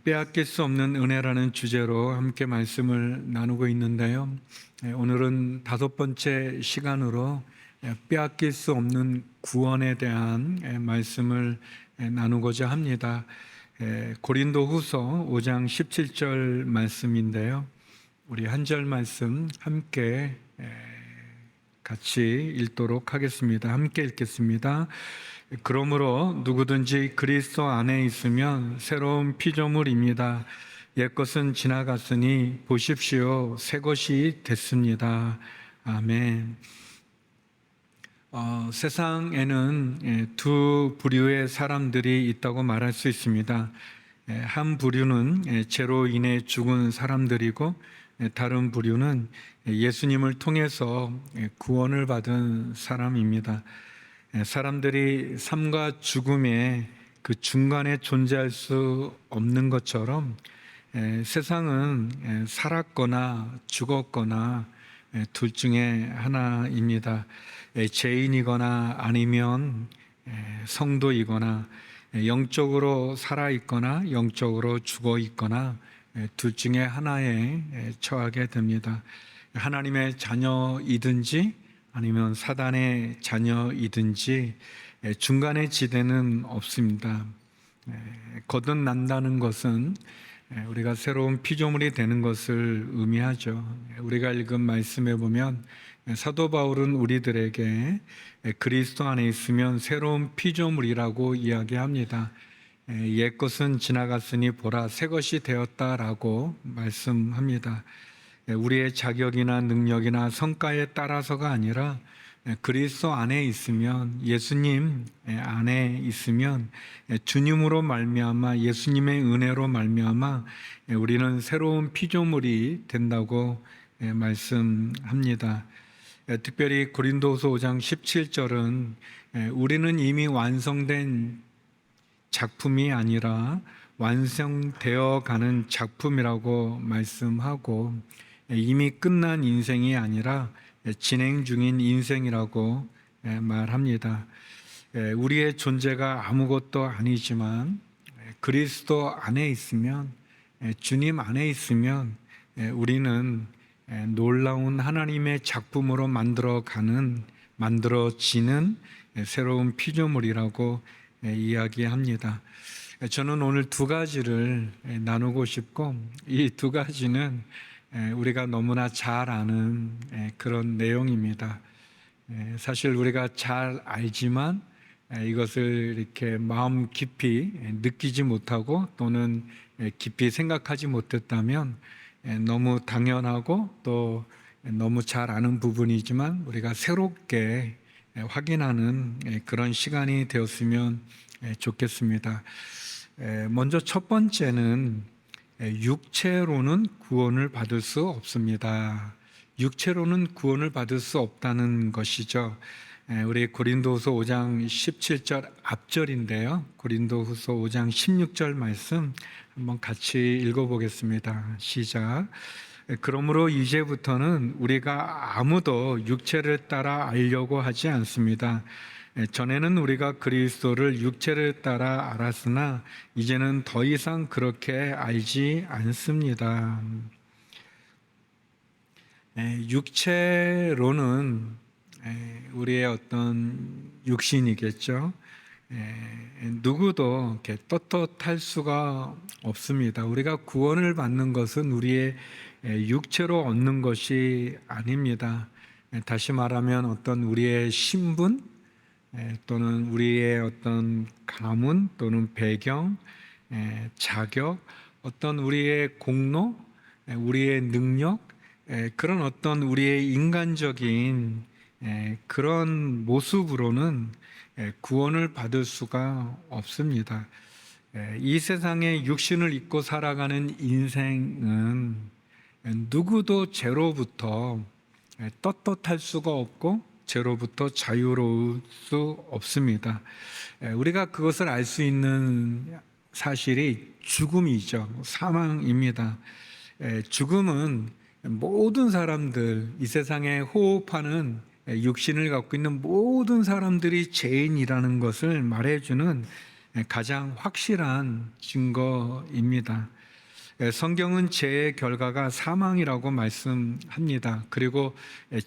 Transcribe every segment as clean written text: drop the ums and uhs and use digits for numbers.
빼앗길 수 없는 은혜라는 주제로 함께 말씀을 나누고 있는데요. 오늘은 5번째 시간으로 빼앗길 수 없는 구원에 대한 말씀을 나누고자 합니다. 고린도후서 5장 17절 말씀인데요. 우리 한 절 말씀 함께 같이 읽도록 하겠습니다. 함께 읽겠습니다. 그러므로 누구든지 그리스도 안에 있으면 새로운 피조물입니다. 옛것은 지나갔으니 보십시오, 새 것이 됐습니다. 아멘. 세상에는 두 부류의 사람들이 있다고 말할 수 있습니다. 한 부류는 죄로 인해 죽은 사람들이고, 다른 부류는 예수님을 통해서 구원을 받은 사람입니다. 사람들이 삶과 죽음의 그 중간에 존재할 수 없는 것처럼 세상은 살았거나 죽었거나 둘 중에 하나입니다. 죄인이거나 아니면 성도이거나 영적으로 살아있거나 영적으로 죽어있거나 둘 중에 하나에 처하게 됩니다. 하나님의 자녀이든지 아니면 사단의 자녀이든지 중간의 지대는 없습니다. 거듭난다는 것은 우리가 새로운 피조물이 되는 것을 의미하죠. 우리가 읽은 말씀에 보면 사도 바울은 우리들에게 그리스도 안에 있으면 새로운 피조물이라고 이야기합니다. 옛것은 지나갔으니 보라, 새 것이 되었다라고 말씀합니다. 우리의 자격이나 능력이나 성과에 따라서가 아니라 그리스도 안에 있으면, 예수님 안에 있으면, 주님으로 말미암아, 예수님의 은혜로 말미암아 우리는 새로운 피조물이 된다고 말씀합니다. 특별히 고린도후서 5장 17절은 우리는 이미 완성된 작품이 아니라 완성되어 가는 작품이라고 말씀하고, 이미 끝난 인생이 아니라 진행 중인 인생이라고 말합니다. 우리의 존재가 아무것도 아니지만 그리스도 안에 있으면, 주님 안에 있으면 우리는 놀라운 하나님의 작품으로 만들어지는 새로운 피조물이라고 이야기합니다. 저는 오늘 두 가지를 나누고 싶고, 이 두 가지는 우리가 너무나 잘 아는 그런 내용입니다. 사실 우리가 잘 알지만 이것을 이렇게 마음 깊이 느끼지 못하고 또는 깊이 생각하지 못했다면 너무 당연하고 또 너무 잘 아는 부분이지만 우리가 새롭게 확인하는 그런 시간이 되었으면 좋겠습니다. 먼저 첫 번째는 육체로는 구원을 받을 수 없습니다. 육체로는 구원을 받을 수 없다는 것이죠. 우리 고린도후서 5장 17절 앞절인데요. 고린도후서 5장 16절 말씀 한번 같이 읽어보겠습니다. 시작. 그러므로 이제부터는 우리가 아무도 육체를 따라 알려고 하지 않습니다. 전에는 우리가 그리스도를 육체를 따라 알았으나 이제는 더 이상 그렇게 알지 않습니다. 육체로는 우리의 어떤 육신이겠죠. 누구도 이렇게 떳떳할 수가 없습니다. 우리가 구원을 받는 것은 우리의 육체로 얻는 것이 아닙니다. 다시 말하면 어떤 우리의 신분 또는 우리의 어떤 가문 또는 배경, 자격, 어떤 우리의 공로, 우리의 능력, 그런 어떤 우리의 인간적인 그런 모습으로는 구원을 받을 수가 없습니다. 이 세상에 육신을 입고 살아가는 인생은 누구도 죄로부터 떳떳할 수가 없고 죄로부터 자유로울 수 없습니다. 우리가 그것을 알 수 있는 사실이 죽음이죠. 사망입니다. 죽음은 모든 사람들, 이 세상에 호흡하는 육신을 갖고 있는 모든 사람들이 죄인이라는 것을 말해주는 가장 확실한 증거입니다. 성경은 죄의 결과가 사망이라고 말씀합니다. 그리고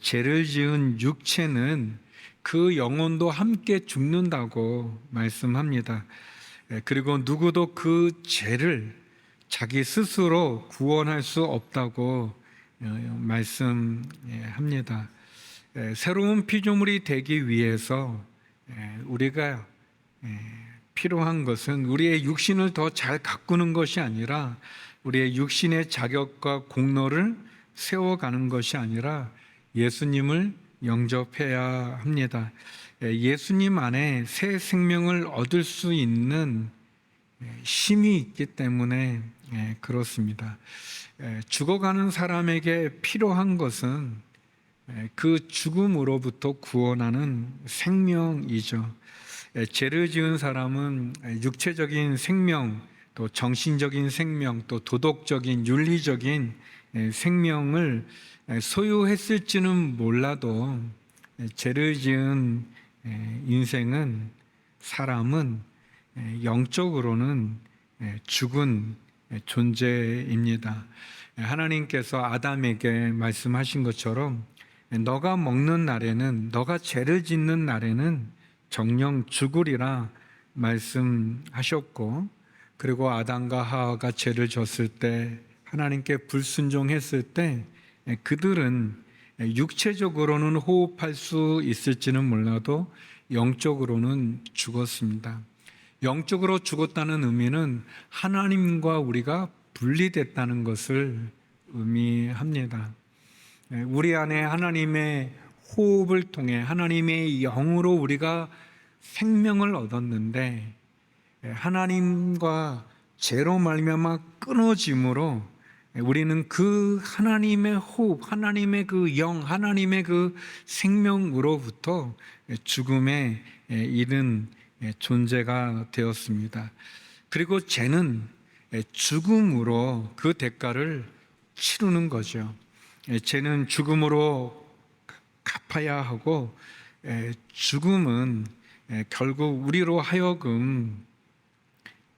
죄를 지은 육체는 그 영혼도 함께 죽는다고 말씀합니다. 그리고 누구도 그 죄를 자기 스스로 구원할 수 없다고 말씀합니다. 새로운 피조물이 되기 위해서 우리가 필요한 것은 우리의 육신을 더 잘 가꾸는 것이 아니라 우리의 육신의 자격과 공로를 세워가는 것이 아니라 예수님을 영접해야 합니다. 예수님 안에 새 생명을 얻을 수 있는 힘이 있기 때문에 그렇습니다. 죽어가는 사람에게 필요한 것은 그 죽음으로부터 구원하는 생명이죠. 죄를 지은 사람은 육체적인 생명, 또 정신적인 생명, 또 도덕적인 윤리적인 생명을 소유했을지는 몰라도 죄를 지은 인생은, 사람은 영적으로는 죽은 존재입니다. 하나님께서 아담에게 말씀하신 것처럼 너가 먹는 날에는, 너가 죄를 짓는 날에는 정령 죽으리라 말씀하셨고, 그리고 아담과 하와가 죄를 졌을 때, 하나님께 불순종했을 때 그들은 육체적으로는 호흡할 수 있을지는 몰라도 영적으로는 죽었습니다. 영적으로 죽었다는 의미는 하나님과 우리가 분리됐다는 것을 의미합니다. 우리 안에 하나님의 호흡을 통해 하나님의 영으로 우리가 생명을 얻었는데, 하나님과 죄로 말미암아 끊어짐으로 우리는 그 하나님의 호흡, 하나님의 그 영, 하나님의 그 생명으로부터 죽음에 이른 존재가 되었습니다. 그리고 죄는 죽음으로 그 대가를 치르는 거죠. 죄는 죽음으로 갚아야 하고, 죽음은 결국 우리로 하여금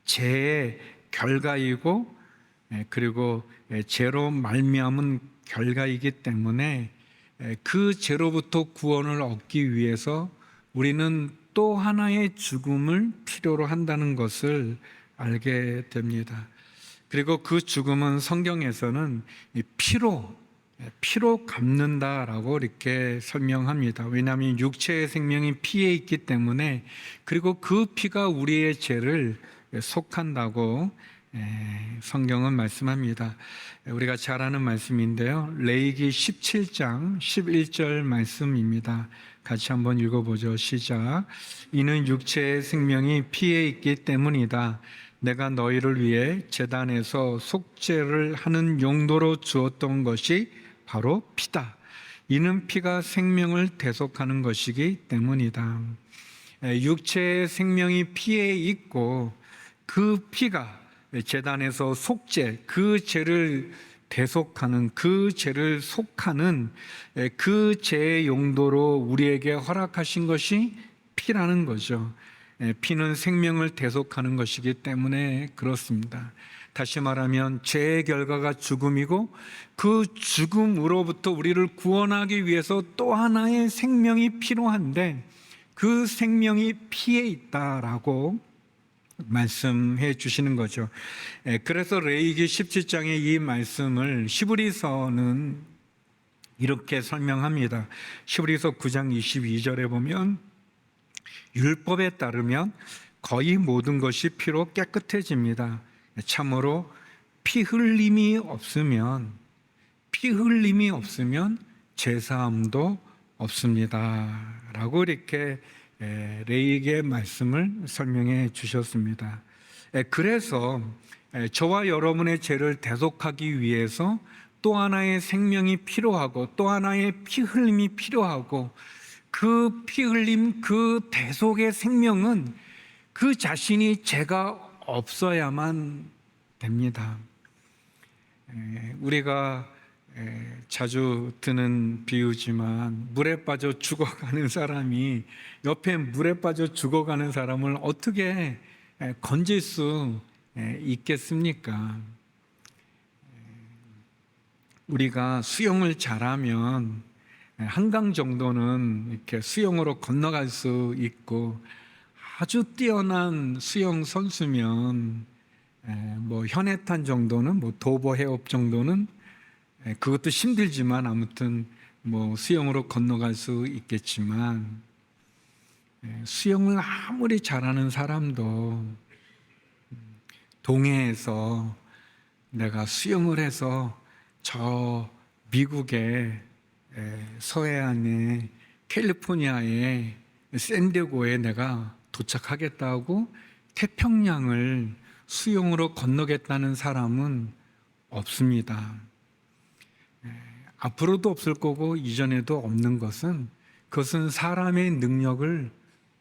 죄의 결과이고, 그리고 죄로 말미암은 결과이기 때문에 그 죄로부터 구원을 얻기 위해서 우리는 또 하나의 죽음을 필요로 한다는 것을 알게 됩니다. 그리고 그 죽음은 성경에서는 피로 갚는다라고 이렇게 설명합니다. 왜냐하면 육체의 생명이 피에 있기 때문에, 그리고 그 피가 우리의 죄를 속한다고 성경은 말씀합니다. 우리가 잘 아는 말씀인데요, 레위기 17장 11절 말씀입니다. 같이 한번 읽어보죠. 시작. 이는 육체의 생명이 피에 있기 때문이다. 내가 너희를 위해 제단에서 속죄를 하는 용도로 주었던 것이 바로 피다. 이는 피가 생명을 대속하는 것이기 때문이다. 육체의 생명이 피에 있고, 그 피가 제단에서 속죄, 그 죄를 대속하는, 그 죄를 속하는 그 죄의 용도로 우리에게 허락하신 것이 피라는 거죠. 피는 생명을 대속하는 것이기 때문에 그렇습니다. 다시 말하면 죄의 결과가 죽음이고, 그 죽음으로부터 우리를 구원하기 위해서 또 하나의 생명이 필요한데, 그 생명이 피에 있다라고 말씀해 주시는 거죠. 그래서 레위기 17장의 이 말씀을 히브리서는 이렇게 설명합니다. 히브리서 9장 22절에 보면, 율법에 따르면 거의 모든 것이 피로 깨끗해집니다. 참으로 피 흘림이 없으면 죄사함도 없습니다 라고 이렇게 레위기의 말씀을 설명해 주셨습니다. 그래서 저와 여러분의 죄를 대속하기 위해서 또 하나의 생명이 필요하고, 또 하나의 피 흘림이 필요하고, 그 피 흘림, 그 대속의 생명은 그 자신이 죄가 없어야만 됩니다. 우리가 자주 드는 비유지만, 물에 빠져 죽어가는 사람이 옆에 물에 빠져 죽어가는 사람을 어떻게 건질 수 있겠습니까? 우리가 수영을 잘하면 한강 정도는 이렇게 수영으로 건너갈 수 있고, 아주 뛰어난 수영 선수면 뭐 현해탄 정도는, 뭐 도보 해업 정도는 그것도 힘들지만 아무튼 뭐 수영으로 건너갈 수 있겠지만, 수영을 아무리 잘하는 사람도 동해에서 내가 수영을 해서 저 미국의 서해안의 캘리포니아의 샌디에고에 내가 도착하겠다고 태평양을 수영으로 건너겠다는 사람은 없습니다. 앞으로도 없을 거고 이전에도 없는 것은, 그것은 사람의 능력을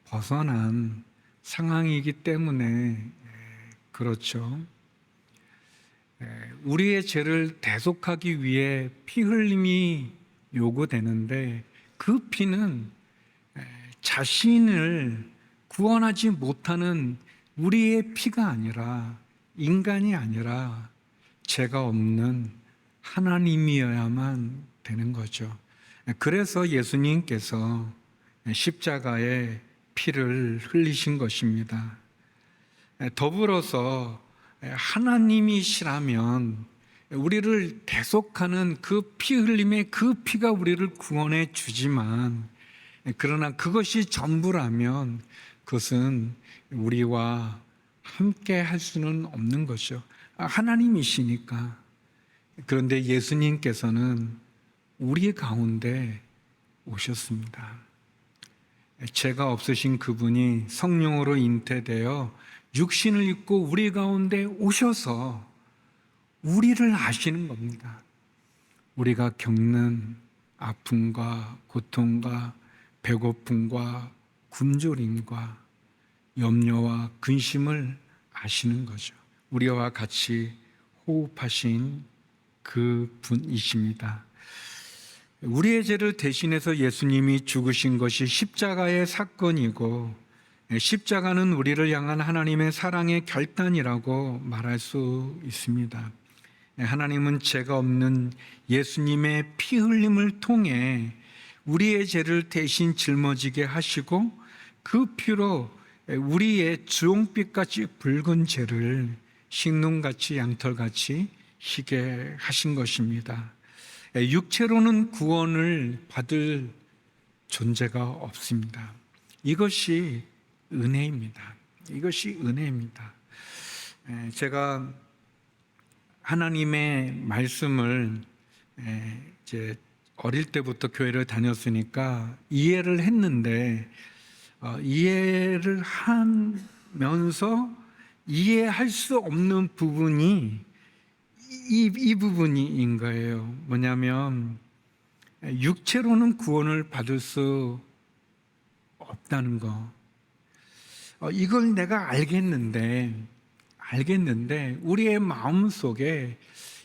벗어난 상황이기 때문에 그렇죠. 우리의 죄를 대속하기 위해 피 흘림이 요구되는데, 그 피는 자신을 구원하지 못하는 우리의 피가 아니라, 인간이 아니라 죄가 없는 하나님이어야만 되는 거죠. 그래서 예수님께서 십자가에 피를 흘리신 것입니다. 더불어서 하나님이시라면 우리를 대속하는 그 피 흘림의 그 피가 우리를 구원해 주지만, 그러나 그것이 전부라면 그것은 우리와 함께 할 수는 없는 것이죠. 하나님이시니까. 그런데 예수님께서는 우리 가운데 오셨습니다. 죄가 없으신 그분이 성령으로 잉태되어 육신을 입고 우리 가운데 오셔서 우리를 아시는 겁니다. 우리가 겪는 아픔과 고통과 배고픔과 굶주림과 염려와 근심을 아시는 거죠. 우리와 같이 호흡하신 그 분이십니다. 우리의 죄를 대신해서 예수님이 죽으신 것이 십자가의 사건이고, 십자가는 우리를 향한 하나님의 사랑의 결단이라고 말할 수 있습니다. 하나님은 죄가 없는 예수님의 피 흘림을 통해 우리의 죄를 대신 짊어지게 하시고, 그 피로 우리의 주홍빛같이 붉은 죄를 식눈같이 양털같이 희게 하신 것입니다. 육체로는 구원을 받을 존재가 없습니다. 이것이 은혜입니다. 이것이 은혜입니다. 제가 하나님의 말씀을 이제 어릴 때부터 교회를 다녔으니까 이해를 했는데, 이해를 하면서 이해할 수 없는 부분이 이 부분인 거예요. 뭐냐면, 육체로는 구원을 받을 수 없다는 거. 이걸 내가 알겠는데 우리의 마음 속에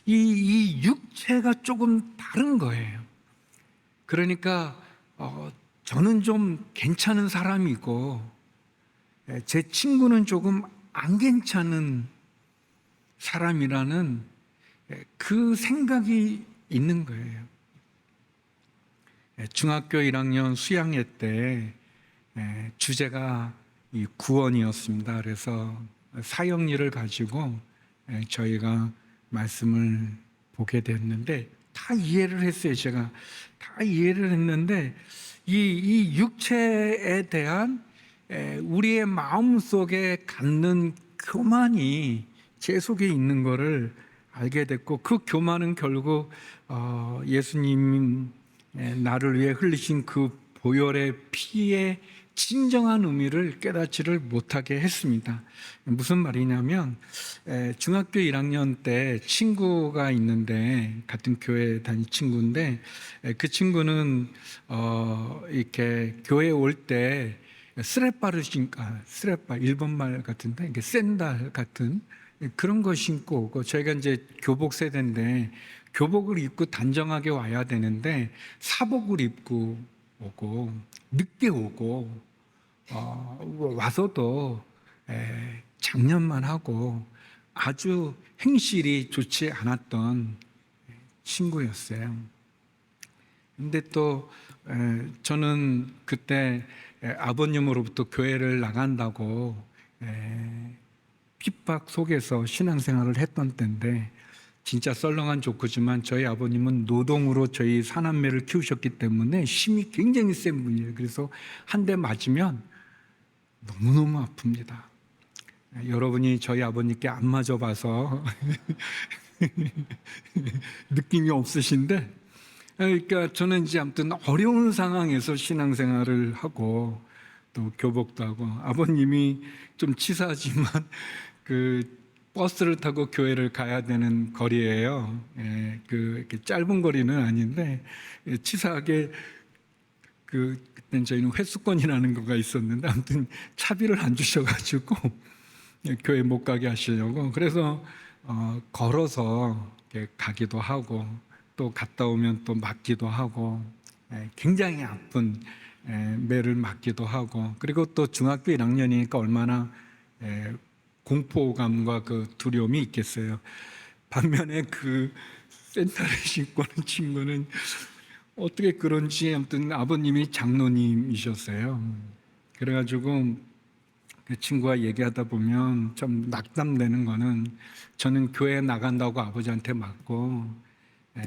이 육체가 조금 다른 거예요. 그러니까 저는 좀 괜찮은 사람이고 제 친구는 조금 안 괜찮은 사람이라는 그 생각이 있는 거예요. 중학교 1학년 수양회 때 주제가 이 구원이었습니다. 그래서 사형리를 가지고 저희가 말씀을 보게 됐는데, 다 이해를 했어요. 제가 다 이해를 했는데, 이 육체에 대한 우리의 마음 속에 갖는 교만이 제 속에 있는 것을 알게 됐고, 그 교만은 결국 예수님 나를 위해 흘리신 그 보혈의 피의 진정한 의미를 깨닫지를 못하게 했습니다. 무슨 말이냐면, 중학교 1학년 때 친구가 있는데, 같은 교회 다닌 친구인데, 그 친구는 이렇게 교회 올 때 스레빠를 스레빠 일본말 같은데, 이게 샌들 같은 그런 거 신고 오고, 저희가 이제 교복 세대인데 교복을 입고 단정하게 와야 되는데 사복을 입고 오고, 늦게 오고, 와서도 작년만 하고 아주 행실이 좋지 않았던 친구였어요. 근데 또 저는 그때 아버님으로부터 교회를 나간다고 핍박 속에서 신앙생활을 했던 때인데, 진짜 썰렁한 조크지만 저희 아버님은 노동으로 저희 사남매를 키우셨기 때문에 힘이 굉장히 센 분이에요. 그래서 한 대 맞으면 너무너무 아픕니다. 여러분이 저희 아버님께 안 맞아봐서 느낌이 없으신데, 그러니까 저는 이제 아무튼 어려운 상황에서 신앙생활을 하고 또 교복도 하고, 아버님이 좀 치사하지만 그 버스를 타고 교회를 가야 되는 거리예요. 이렇게 짧은 거리는 아닌데 치사하게 그때 저희는 회수권이라는 거가 있었는데 아무튼 차비를 안 주셔가지고 교회 못 가게 하시려고, 그래서 걸어서 가기도 하고 또 갔다 오면 또 맞기도 하고 굉장히 아픈 매를 맞기도 하고, 그리고 또 중학교 1학년이니까 얼마나 공포감과 그 두려움이 있겠어요. 반면에 그 센터를 신고 는 친구는 어떻게 그런지, 아무튼 아버님이 장로님이셨어요. 그래가지고 그 친구와 얘기하다 보면 좀 낙담되는 거는, 저는 교회 나간다고 아버지한테 맞고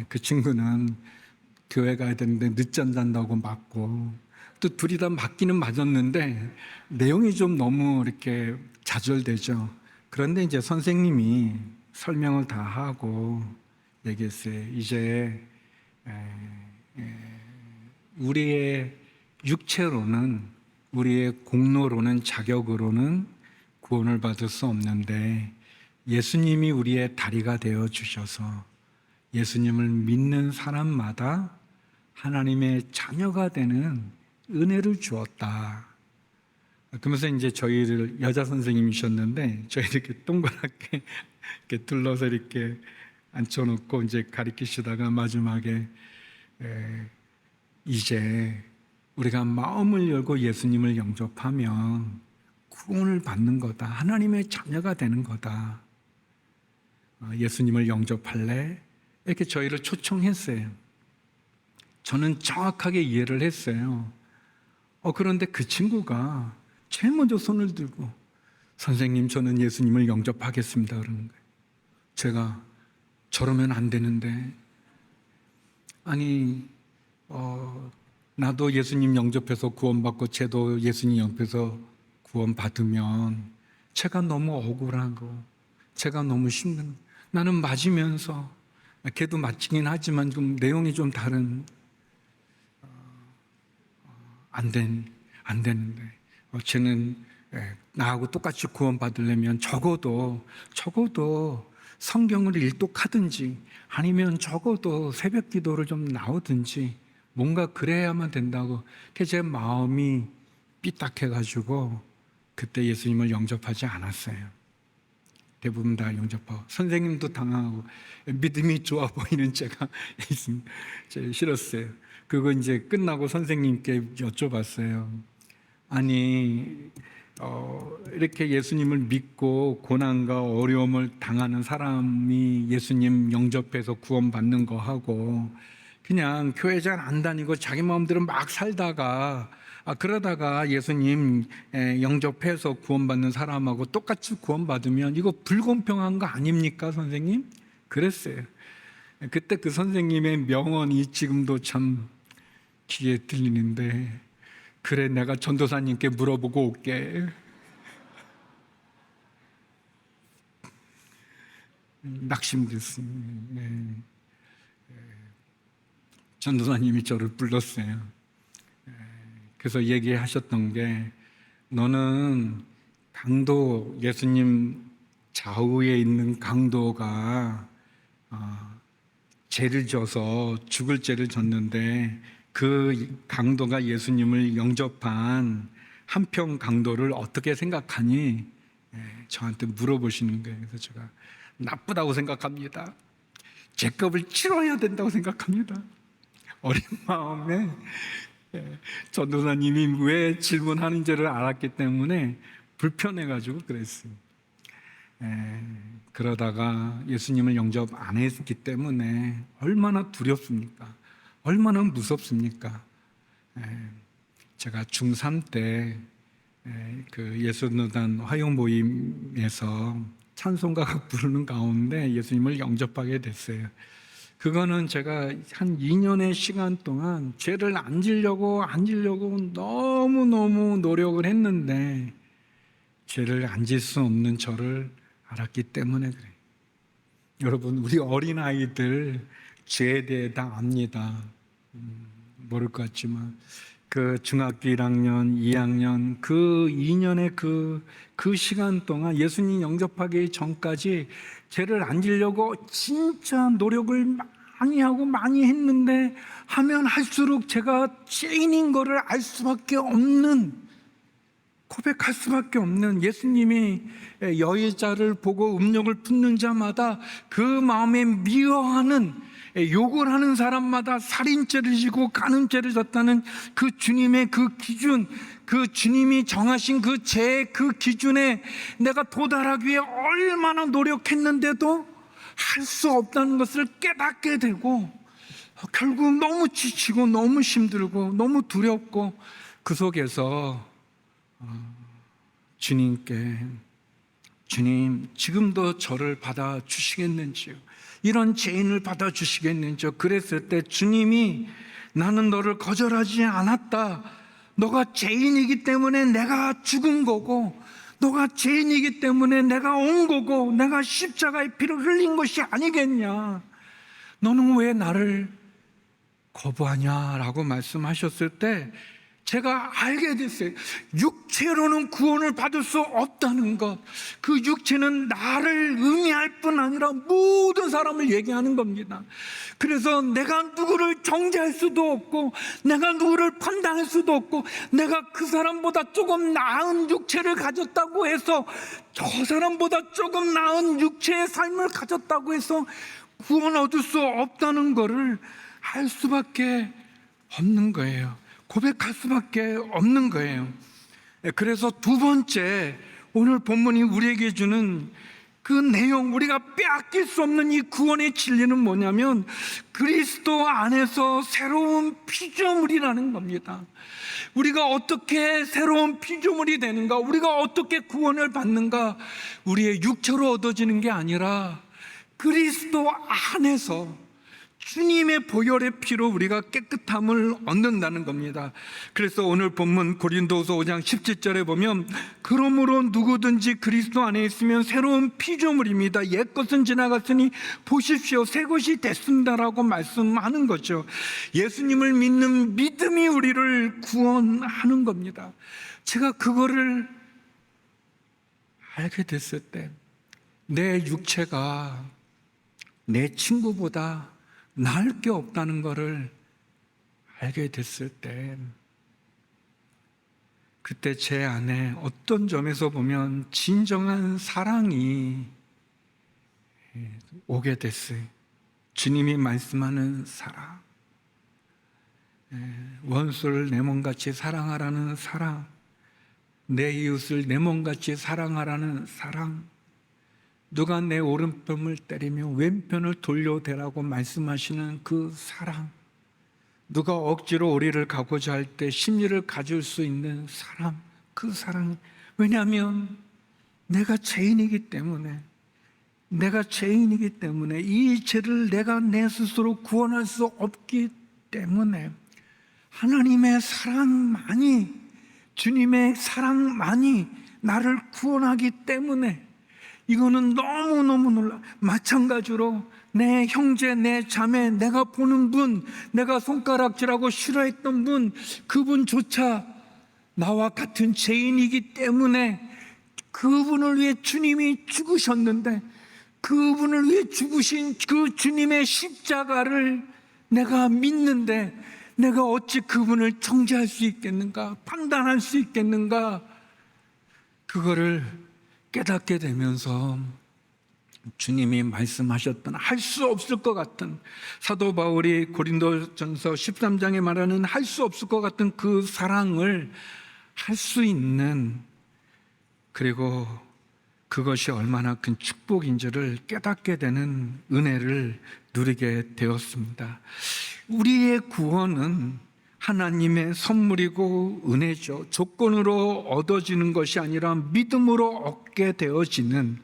그 친구는 교회 가야 되는데 늦잠 잔다고 맞고, 또 둘이 다 맞기는 맞았는데 내용이 좀 너무 이렇게 좌절되죠. 그런데 이제 선생님이 설명을 다 하고 얘기했어요. 이제 우리의 육체로는, 우리의 공로로는, 자격으로는 구원을 받을 수 없는데 예수님이 우리의 다리가 되어 주셔서 예수님을 믿는 사람마다 하나님의 자녀가 되는 은혜를 주었다. 그러면서 이제 저희를, 여자 선생님이셨는데 저희를 이렇게 동그랗게 이렇게 둘러서 이렇게 앉혀놓고 이제 가리키시다가 마지막에 이제 우리가 마음을 열고 예수님을 영접하면 구원을 받는 거다. 하나님의 자녀가 되는 거다. 예수님을 영접할래? 이렇게 저희를 초청했어요. 저는 정확하게 이해를 했어요. 그런데 그 친구가 제일 먼저 손을 들고 선생님, 저는 예수님을 영접하겠습니다 그러는 거예요. 제가 저러면 안 되는데, 아니 나도 예수님 영접해서 구원받고 쟤도 예수님 영접해서 구원받으면 제가 너무 억울하고 제가 너무 힘든, 나는 맞으면서 걔도 맞긴 하지만 좀 내용이 좀 다른, 안 되는데 쟤는 나하고 똑같이 구원받으려면 적어도 성경을 일독하든지 아니면 적어도 새벽 기도를 좀 나오든지 뭔가 그래야만 된다고. 제 마음이 삐딱해가지고 그때 예수님을 영접하지 않았어요. 대부분 다 영접하고 선생님도 당하고 믿음이 좋아 보이는 제가 제일 싫었어요. 그거 이제 끝나고 선생님께 여쭤봤어요. 아니 이렇게 예수님을 믿고 고난과 어려움을 당하는 사람이 예수님 영접해서 구원받는 거 하고 그냥 교회 잘 안 다니고 자기 마음대로 막 살다가 그러다가 예수님 영접해서 구원받는 사람하고 똑같이 구원받으면 이거 불공평한 거 아닙니까 선생님? 그랬어요. 그때 그 선생님의 명언이 지금도 참 귀에 들리는데, 그래 내가 전도사님께 물어보고 올게. 낙심됐습니다. 전도사님이 저를 불렀어요. 그래서 얘기하셨던 게, 너는 강도, 예수님 좌우에 있는 강도가 죄를 져서 죽을 죄를 졌는데 그 강도가 예수님을 영접한 한평 강도를 어떻게 생각하니? 저한테 물어보시는 거예요. 그래서 제가 나쁘다고 생각합니다. 죄값을 치러야 된다고 생각합니다. 어린 마음에 전도사님이 왜 질문하는지를 알았기 때문에 불편해가지고 그랬어요. 그러다가 예수님을 영접 안 했기 때문에 얼마나 두렵습니까? 얼마나 무섭습니까? 제가 중3 때 그 예수노단 화요 모임에서 찬송가 부르는 가운데 예수님을 영접하게 됐어요. 그거는 제가 한 2년의 시간 동안 죄를 안 지려고 너무너무 노력을 했는데 죄를 안 질 수 없는 저를 알았기 때문에 그래요. 여러분, 우리 어린아이들 죄에 대해 다 압니다. 모를 것 같지만 그 중학교 1학년, 2학년 그 2년의 그 시간 동안 예수님 영접하기 전까지 죄를 안 지려고 진짜 노력을 많이 하고 많이 했는데 하면 할수록 제가 죄인인 거를 알 수밖에 없는, 고백할 수밖에 없는, 예수님이 여의자를 보고 음욕을 품는 자마다 그 마음에 미워하는, 욕을 하는 사람마다 살인죄를 지고 간음죄를 졌다는 그 주님의 그 기준, 그 주님이 정하신 그 죄의 그 기준에 내가 도달하기 위해 얼마나 노력했는데도 할 수 없다는 것을 깨닫게 되고, 결국 너무 지치고 너무 힘들고 너무 두렵고, 그 속에서 주님께, 주님 지금도 저를 받아주시겠는지요? 이런 죄인을 받아주시겠는지요? 그랬을 때 주님이 나는 너를 거절하지 않았다. 너가 죄인이기 때문에 내가 죽은 거고, 너가 죄인이기 때문에 내가 온 거고, 내가 십자가의 피를 흘린 것이 아니겠냐. 너는 왜 나를 거부하냐라고 말씀하셨을 때 제가 알게 됐어요. 육체로는 구원을 받을 수 없다는 것. 그 육체는 나를 의미할 뿐 아니라 모든 사람을 얘기하는 겁니다. 그래서 내가 누구를 정죄할 수도 없고, 내가 누구를 판단할 수도 없고, 내가 그 사람보다 조금 나은 육체를 가졌다고 해서, 저 사람보다 조금 나은 육체의 삶을 가졌다고 해서 구원 얻을 수 없다는 것을 알 수밖에 없는 거예요. 고백할 수밖에 없는 거예요. 그래서 두 번째, 오늘 본문이 우리에게 주는 그 내용, 우리가 빼앗길 수 없는 이 구원의 진리는 뭐냐면 그리스도 안에서 새로운 피조물이라는 겁니다. 우리가 어떻게 새로운 피조물이 되는가, 우리가 어떻게 구원을 받는가, 우리의 육체로 얻어지는 게 아니라 그리스도 안에서 주님의 보혈의 피로 우리가 깨끗함을 얻는다는 겁니다. 그래서 오늘 본문 고린도서 5장 17절에 보면 그러므로 누구든지 그리스도 안에 있으면 새로운 피조물입니다. 옛것은 지나갔으니 보십시오, 새 것이 됐습니다라고 말씀하는 거죠. 예수님을 믿는 믿음이 우리를 구원하는 겁니다. 제가 그거를 알게 됐을 때, 내 육체가 내 친구보다 나을 게 없다는 것을 알게 됐을 때, 그때 제 안에 어떤 점에서 보면 진정한 사랑이 오게 됐어요. 주님이 말씀하는 사랑, 원수를 내 몸같이 사랑하라는 사랑, 내 이웃을 내 몸같이 사랑하라는 사랑, 누가 내 오른편을 때리면 왼편을 돌려대라고 말씀하시는 그 사랑, 누가 억지로 우리를 가고자 할 때 심리를 가질 수 있는 사랑, 그 사랑. 왜냐하면 내가 죄인이기 때문에 이 죄를 내가 내 스스로 구원할 수 없기 때문에 하나님의 사랑만이, 주님의 사랑만이 나를 구원하기 때문에, 이거는 너무너무 놀라. 마찬가지로 내 형제, 내 자매, 내가 보는 분, 내가 손가락질하고 싫어했던 분, 그분조차 나와 같은 죄인이기 때문에 그분을 위해 주님이 죽으셨는데, 그분을 위해 죽으신 그 주님의 십자가를 내가 믿는데 내가 어찌 그분을 정죄할 수 있겠는가, 판단할 수 있겠는가. 그거를 깨닫게 되면서 주님이 말씀하셨던, 할 수 없을 것 같은, 사도 바울이 고린도전서 13장에 말하는 할 수 없을 것 같은 그 사랑을 할 수 있는, 그리고 그것이 얼마나 큰 축복인지를 깨닫게 되는 은혜를 누리게 되었습니다. 우리의 구원은 하나님의 선물이고 은혜죠. 조건으로 얻어지는 것이 아니라 믿음으로 얻게 되어지는,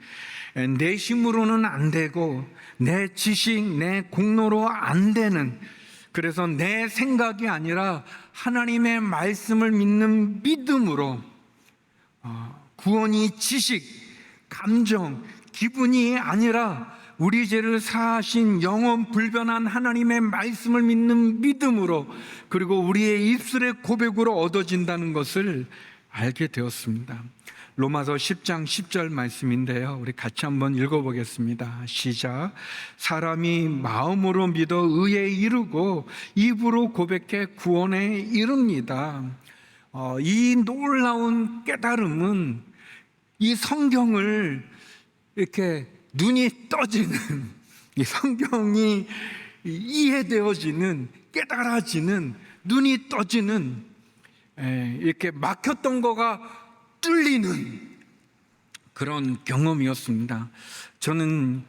내 힘으로는 안 되고 내 지식, 내 공로로 안 되는, 그래서 내 생각이 아니라 하나님의 말씀을 믿는 믿음으로 구원이 지식, 감정, 기분이 아니라 우리 죄를 사하신 영원 불변한 하나님의 말씀을 믿는 믿음으로, 그리고 우리의 입술의 고백으로 얻어진다는 것을 알게 되었습니다. 로마서 10장 10절 말씀인데요, 우리 같이 한번 읽어보겠습니다. 시작. 사람이 마음으로 믿어 의에 이르고 입으로 고백해 구원에 이릅니다. 이 놀라운 깨달음은 이 성경을 이렇게 눈이 떠지는, 이 성경이 이해되어지는, 깨달아지는, 눈이 떠지는, 이렇게 막혔던 거가 뚫리는 그런 경험이었습니다. 저는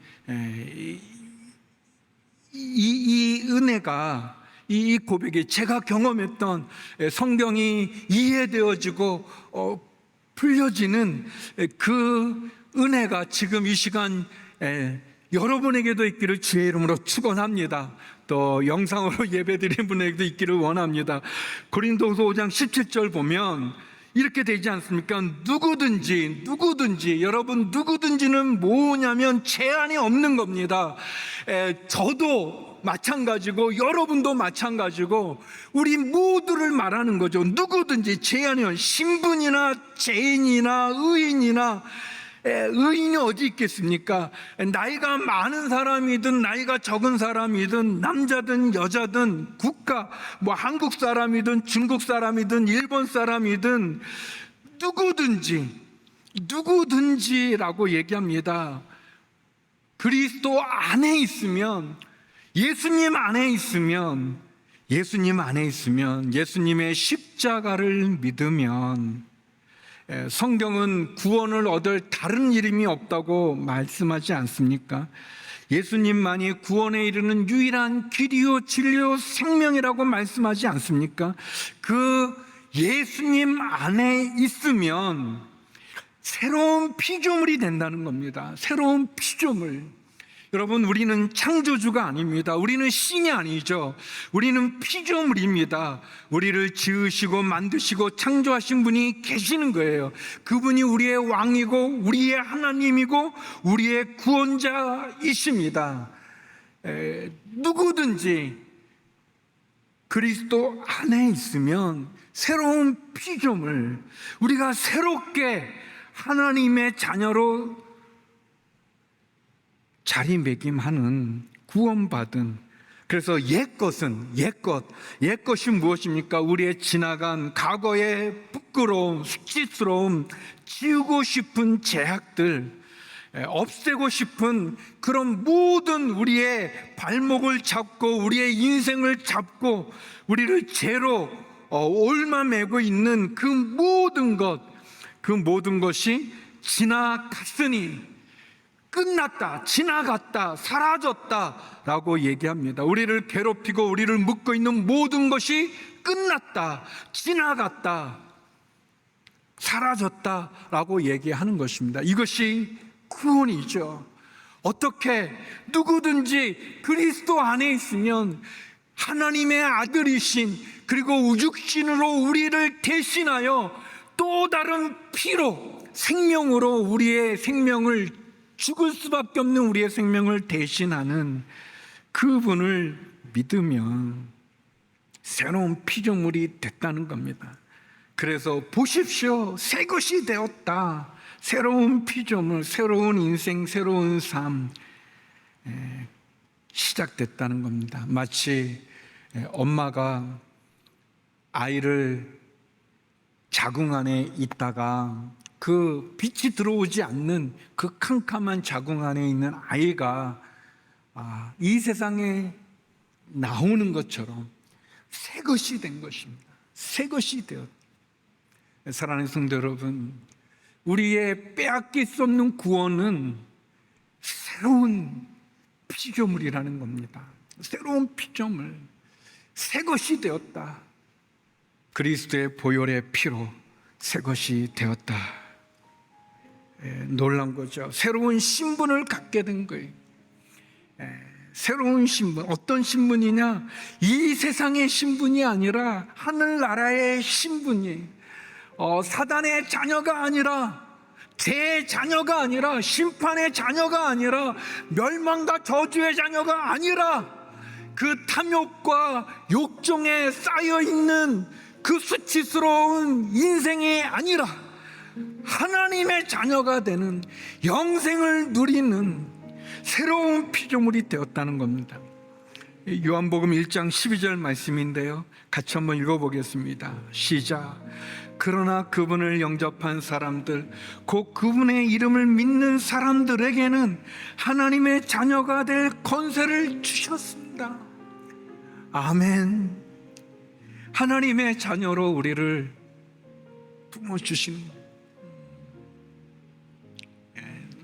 이 은혜가, 이 고백이 제가 경험했던 성경이 이해되어지고 풀려지는 그 은혜가 지금 이 시간 여러분에게도 있기를 주의 이름으로 축원합니다. 또 영상으로 예배드린 분에게도 있기를 원합니다. 고린도서 5장 17절 보면 이렇게 되지 않습니까? 누구든지 여러분, 누구든지는 뭐냐면 제한이 없는 겁니다. 저도 마찬가지고 여러분도 마찬가지고 우리 모두를 말하는 거죠. 누구든지 제한이 없는, 신분이나 죄인이나 의인이나, 의인이 어디 있겠습니까? 나이가 많은 사람이든 나이가 적은 사람이든 남자든 여자든 국가, 한국 사람이든 중국 사람이든 일본 사람이든 누구든지라고 얘기합니다. 그리스도 안에 있으면, 예수님 안에 있으면, 예수님의 십자가를 믿으면, 성경은 구원을 얻을 다른 이름이 없다고 말씀하지 않습니까? 예수님만이 구원에 이르는 유일한 길이요 진리요 생명이라고 말씀하지 않습니까? 그 예수님 안에 있으면 새로운 피조물이 된다는 겁니다. 새로운 피조물. 여러분, 우리는 창조주가 아닙니다. 우리는 신이 아니죠. 우리는 피조물입니다. 우리를 지으시고 만드시고 창조하신 분이 계시는 거예요. 그분이 우리의 왕이고 우리의 하나님이고 우리의 구원자이십니다. 누구든지 그리스도 안에 있으면 새로운 피조물, 우리가 새롭게 하나님의 자녀로 자리매김하는, 구원받은, 그래서 옛것이 무엇입니까? 우리의 지나간 과거의 부끄러움, 수치스러움, 지우고 싶은 죄악들, 없애고 싶은 그런 모든 것을 발목을 잡고 우리의 인생을 잡고 우리를 죄로 얽매고 있는 그 모든 것이 지나갔으니, 끝났다, 지나갔다, 사라졌다라고 얘기합니다. 우리를 괴롭히고 우리를 묶고 있는 모든 것이 끝났다, 지나갔다, 사라졌다라고 얘기하는 것입니다. 이것이 구원이죠. 어떻게? 누구든지 그리스도 안에 있으면 하나님의 아들이신, 그리고 육신으로 우리를 대신하여 또 다른 피로, 생명으로 우리의 생명을, 죽을 수밖에 없는 우리의 생명을 대신하는 그분을 믿으면 새로운 피조물이 됐다는 겁니다. 그래서 보십시오, 새 것이 되었다. 새로운 피조물, 새로운 인생, 새로운 삶 시작됐다는 겁니다. 마치 엄마가 아이를 자궁 안에 있다가 그 빛이 들어오지 않는 그 캄캄한 자궁 안에 있는 아이가 이 세상에 나오는 것처럼 새 것이 된 것입니다. 새 것이 되었다. 사랑하는 성도 여러분, 우리의 빼앗길 수 없는 구원은 새로운 피조물이라는 겁니다. 새로운 피조물, 새 것이 되었다. 그리스도의 보혈의 피로 새 것이 되었다. 놀란 거죠. 새로운 신분을 갖게 된 거예요. 새로운 신분, 어떤 신분이냐? 이 세상의 신분이 아니라 하늘나라의 신분이, 사단의 자녀가 아니라, 제 자녀가 아니라, 심판의 자녀가 아니라, 멸망과 저주의 자녀가 아니라, 그 탐욕과 욕정에 쌓여있는 그 수치스러운 인생이 아니라 하나님의 자녀가 되는, 영생을 누리는 새로운 피조물이 되었다는 겁니다. 요한복음 1장 12절 말씀인데요, 같이 한번 읽어보겠습니다. 시작. 그러나 그분을 영접한 사람들, 곧 그분의 이름을 믿는 사람들에게는 하나님의 자녀가 될 권세를 주셨습니다. 아멘. 하나님의 자녀로 우리를 품어주시는,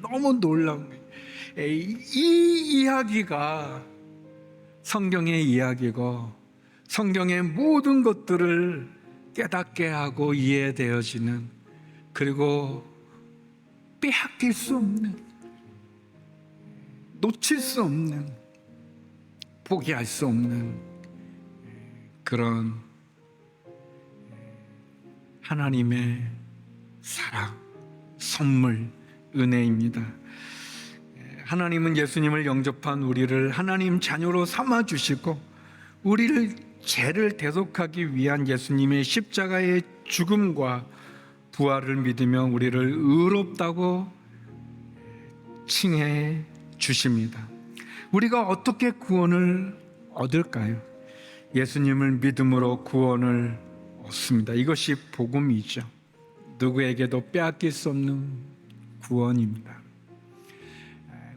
너무 놀라운 거예요. 이 이야기가 성경의 이야기고, 성경의 모든 것들을 깨닫게 하고 이해되어지는, 그리고 빼앗길 수 없는, 놓칠 수 없는, 포기할 수 없는 그런 하나님의 사랑, 선물, 은혜입니다. 하나님은 예수님을 영접한 우리를 하나님 자녀로 삼아주시고, 우리를 죄를 대속하기 위한 예수님의 십자가의 죽음과 부활을 믿으며 우리를 의롭다고 칭해 주십니다. 우리가 어떻게 구원을 얻을까요? 예수님을 믿음으로 구원을 얻습니다. 이것이 복음이죠. 누구에게도 빼앗길 수 없는 구원입니다.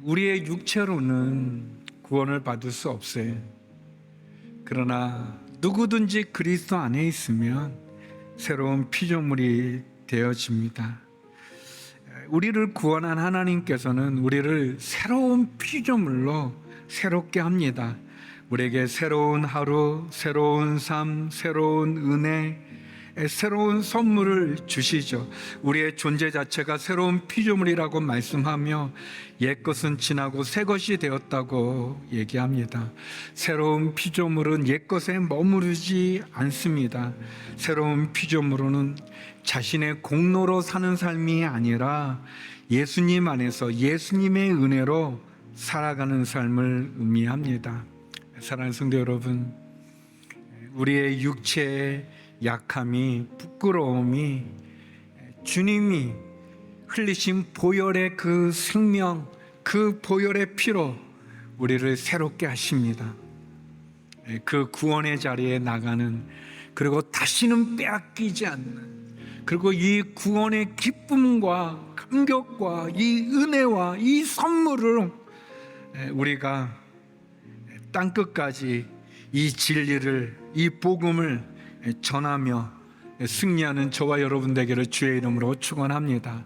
우리의 육체로는 구원을 받을 수 없어요. 그러나 누구든지 그리스도 안에 있으면 새로운 피조물이 되어집니다. 우리를 구원한 하나님께서는 우리를 새로운 피조물로 새롭게 합니다. 우리에게 새로운 하루, 새로운 삶, 새로운 은혜, 새로운 선물을 주시죠. 우리의 존재 자체가 새로운 피조물이라고 말씀하며 옛것은 지나고 새것이 되었다고 얘기합니다. 새로운 피조물은 옛것에 머무르지 않습니다. 새로운 피조물은 자신의 공로로 사는 삶이 아니라 예수님 안에서 예수님의 은혜로 살아가는 삶을 의미합니다. 사랑하는 성도 여러분, 우리의 육체의 약함이, 부끄러움이 주님이 흘리신 보혈의 그 생명, 그 보혈의 피로 우리를 새롭게 하십니다. 그 구원의 자리에 나가는, 그리고 다시는 빼앗기지 않는, 그리고 이 구원의 기쁨과 감격과 이 은혜와 이 선물을 우리가 땅끝까지 이 진리를, 이 복음을 전하며 승리하는 저와 여러분 되기를 주의 이름으로 축원합니다.